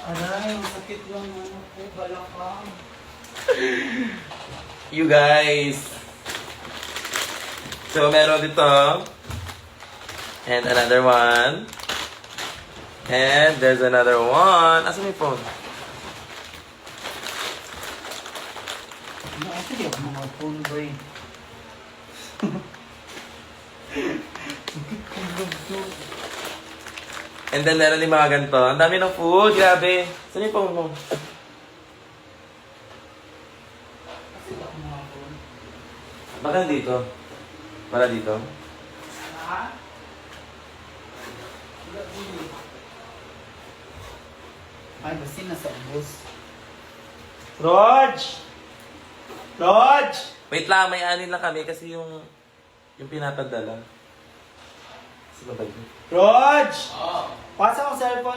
Aray, ang sakit lang ano ko, balakang. You guys. So, meron dito. And another one. And there's another one. Asa may phone? Ano, actually ako mga phone brain. Sakit kong gagdo. And then meron din mga ganito. Ang dami ng food. Grabe. Saan yung phone mo? Kasi ako mga phone. Baka dito. Para dito. Ha? Wala dito. Ay, basta nasa ubos. Rog! Rog! Wait lang, may anin lang kami kasi yung pinapadala. Sa babay. Rog! Pasa ang cellphone.